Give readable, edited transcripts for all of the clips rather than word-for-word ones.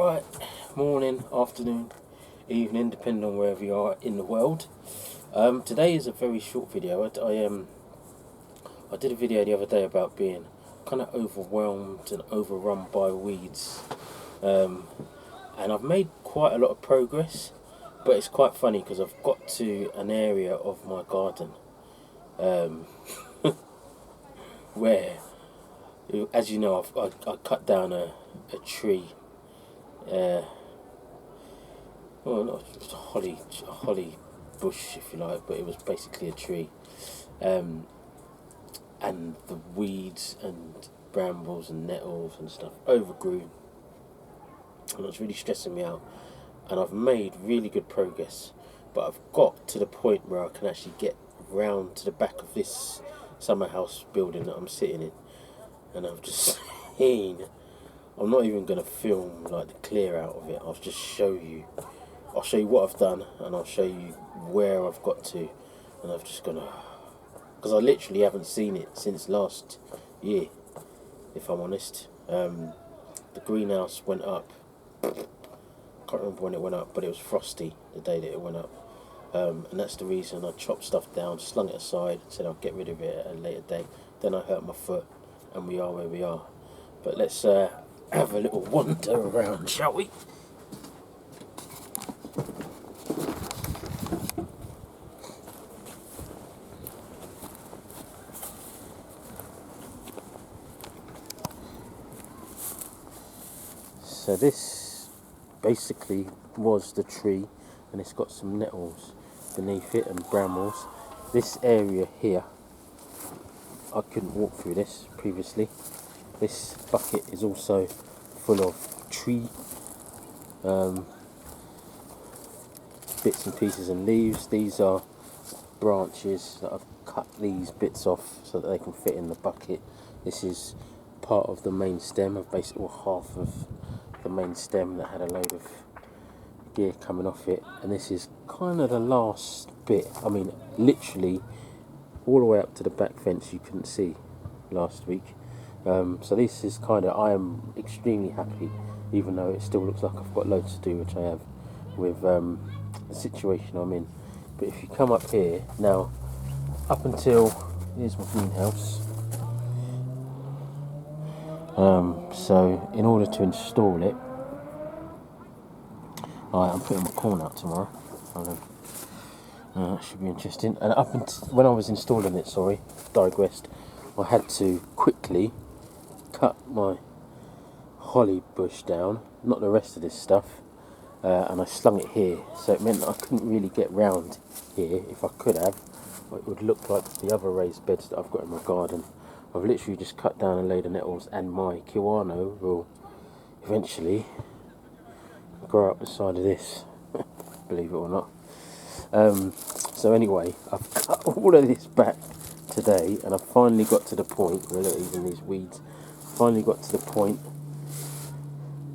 Right, morning, afternoon, evening, depending on wherever you are in the world. Today is a very short video. I did a video the other day about being kind of overwhelmed and overrun by weeds, and I've made quite a lot of progress, but it's quite funny because I've got to an area of my garden where, as you know, I cut down a tree. Well, not a holly bush, if you like, but it was basically a tree, and the weeds and brambles and nettles and stuff overgrew, and it was really stressing me out. And I've made really good progress, but I've got to the point where I can actually get round to the back of this summer house building that I'm sitting in, and I've just seen. I'm not even going to film like the clear out of it. I'll just show you. I'll show you what I've done, and I'll show you where I've got to. And I've just gonna, because I literally haven't seen it since last year, if I'm honest. The greenhouse went up. I can't remember when it went up, but it was frosty the day that it went up. And that's the reason I chopped stuff down, slung it aside, said I'll get rid of it at a later date. Then I hurt my foot, and we are where we are. But let's have a little wander around, shall we? So this basically was the tree, and it's got some nettles beneath it and brambles. This area here, I couldn't walk through this previously. This bucket is also full of tree bits and pieces and leaves. These are branches that I've cut these bits off so that they can fit in the bucket. This is part of the main stem, of basically, or half of the main stem that had a load of gear coming off it, and this is kind of the last bit. I mean, literally all the way up to the back fence you couldn't see last week. So this is kind of, I am extremely happy, even though it still looks like I've got loads to do, which I have, with the situation I'm in. But if you come up here now, up until, here's my greenhouse. So in order to install it, I'm putting my corn out tomorrow. That should be interesting. And up until when I was installing it, digressed, I had to quickly cut my holly bush down, not the rest of this stuff, and I slung it here, so it meant that I couldn't really get round here. If I could have, it would look like the other raised beds that I've got in my garden. I've literally just cut down a load of nettles, and my kiwano will eventually grow up the side of this, believe it or not. So anyway, I've cut all of this back today, and I've finally got to the point where, look, even these weeds, finally got to the point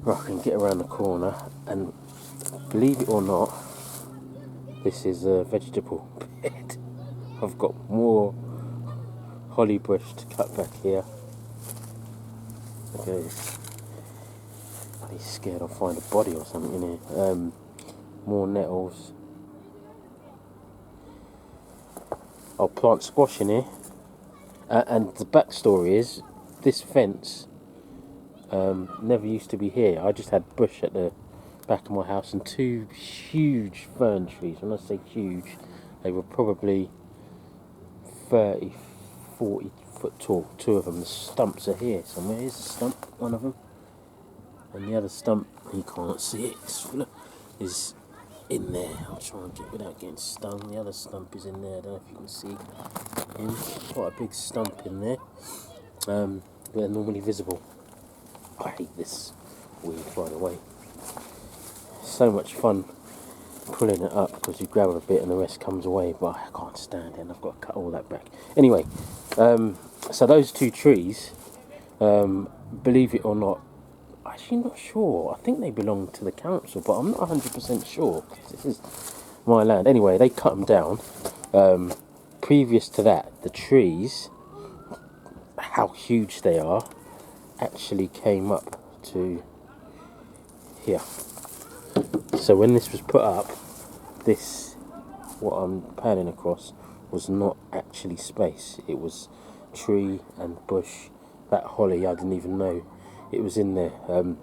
where I can get around the corner, and believe it or not, this is a vegetable bed. I've got more holly bush to cut back here. Okay, he's scared I'll find a body or something in here. More nettles. I'll plant squash in here. And the backstory is, this fence never used to be here. I just had bush at the back of my house and two huge fern trees. When I say huge, they were probably 30, 40 foot tall. Two of them. The stumps are here somewhere. Here's a stump, one of them. And the other stump, you can't see it, is in there. I'll try and get without getting stung. The other stump is in there. I don't know if you can see. Quite a big stump in there. They're normally visible. I hate this weed, by the way. So much fun pulling it up because you grab a bit and the rest comes away, but I can't stand it, and I've got to cut all that back. Anyway, so those two trees, believe it or not, actually not sure. I think they belong to the council, but I'm not 100% sure. This is my land. Anyway, they cut them down. Previous to that, the trees, how huge they are, actually came up to here. So when this was put up, this, what I'm panning across, was not actually space. It was tree and bush. That holly, I didn't even know it was in there. And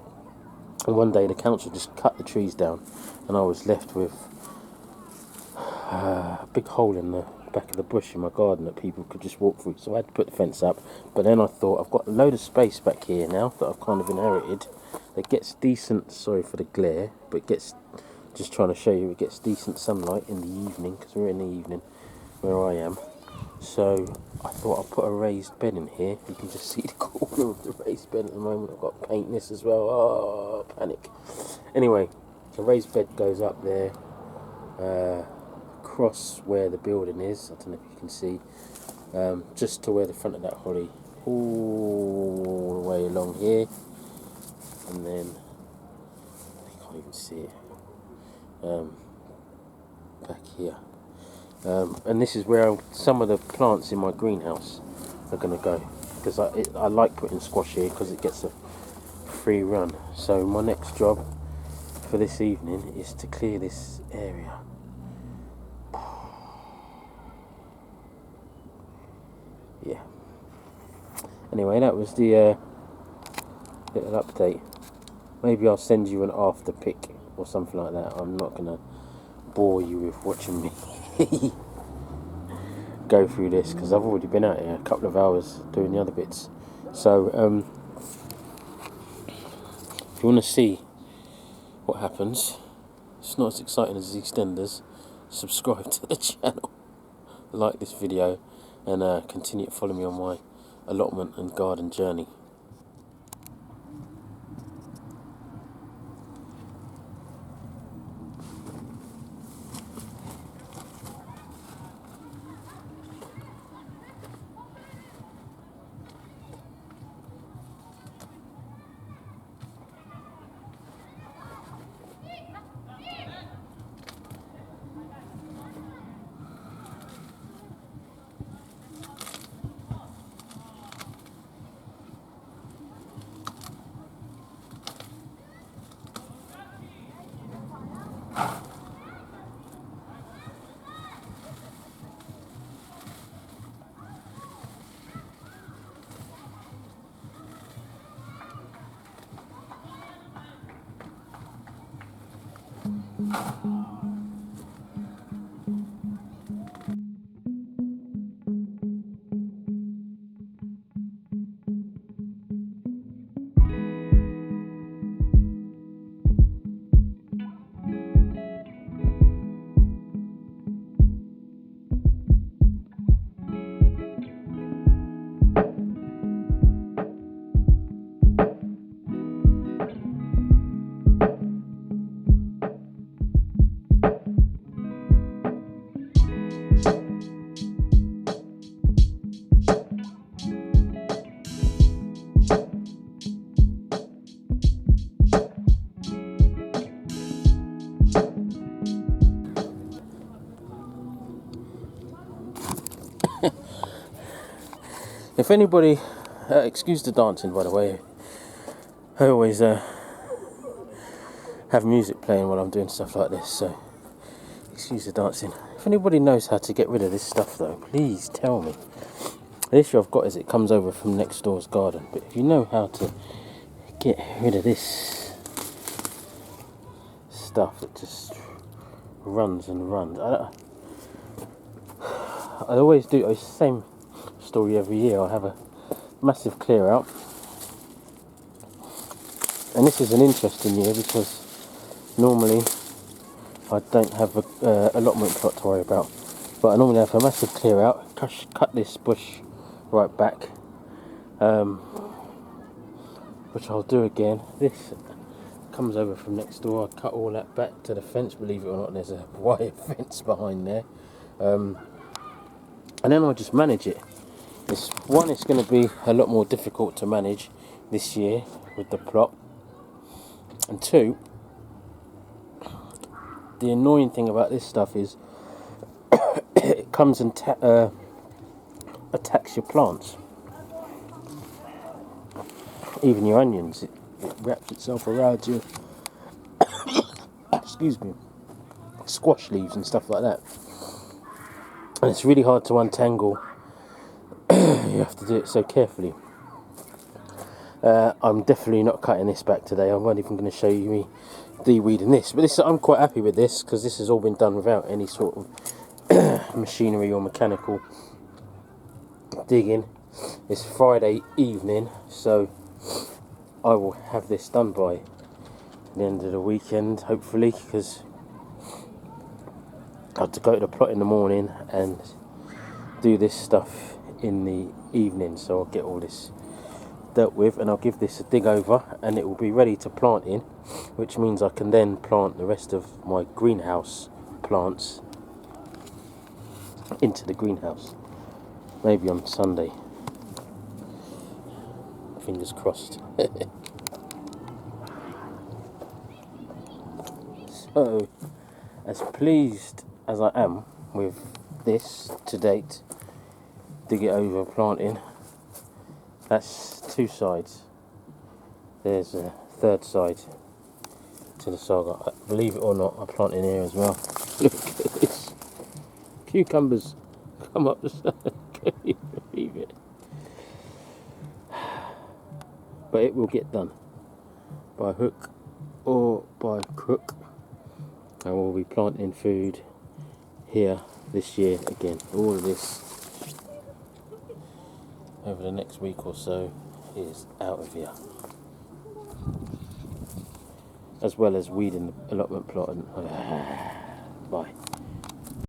one day the council just cut the trees down, and I was left with a big hole in the back of the bush in my garden that people could just walk through. So I had to put the fence up. But then I thought, I've got a load of space back here now that I've kind of inherited. That gets decent, sorry for the glare, but it gets, just trying to show you, it gets decent sunlight in the evening, because we're in the evening where I am. So I thought I'll put a raised bed in here. You can just see the corner of the raised bed at the moment. I've got to paint this as well. Oh, panic. Anyway, the raised bed goes up there, across where the building is. I don't know if you can see, just to where the front of that holly, all the way along here, and then you can't even see it, back here. And this is where some of the plants in my greenhouse are going to go, because I like putting squash here because it gets a free run. So my next job for this evening is to clear this area. Yeah. Anyway, that was the little update. Maybe I'll send you an after pic or something like that. I'm not going to bore you with watching me go through this, because I've already been out here a couple of hours doing the other bits. So if you want to see what happens, it's not as exciting as the extenders. Subscribe to the channel, like this video, and continue to follow me on my allotment and garden journey. If anybody, excuse the dancing by the way, I always have music playing while I'm doing stuff like this, so excuse the dancing. If anybody knows how to get rid of this stuff though, please tell me. The issue I've got is it comes over from next door's garden, but if you know how to get rid of this stuff that just runs and runs, I always do, it's the same story every year. I have a massive clear out, and this is an interesting year because normally I don't have a allotment plot to worry about, but I normally have a massive clear out, cut this bush right back, which I'll do again. This comes over from next door. I cut all that back to the fence, believe it or not. There's a wire fence behind there, and then I'll just manage it. It's going to be a lot more difficult to manage this year with the plot, and two, the annoying thing about this stuff is it comes and attacks your plants, even your onions. It wraps itself around your excuse me, squash leaves and stuff like that. And it's really hard to untangle. You have to do it so carefully. I'm definitely not cutting this back today. I'm not even going to show you me de-weeding this. But I'm quite happy with this because this has all been done without any sort of machinery or mechanical digging. It's Friday evening, so I will have this done by the end of the weekend, hopefully, because I have to go to the plot in the morning and do this stuff in the evening, so I'll get all this dealt with and I'll give this a dig over and it will be ready to plant in, which means I can then plant the rest of my greenhouse plants into the greenhouse, maybe on Sunday, fingers crossed. So, as pleased as I am with this to date, dig it over planting, that's two sides. There's a third side to the saga. Believe it or not, I plant in here as well. Look at this. Cucumbers come up the side. Can you believe it? But it will get done. By hook or by crook. I will be planting food here this year again. All of this over the next week or so is out of here, as well as weeding the allotment plot. And bye.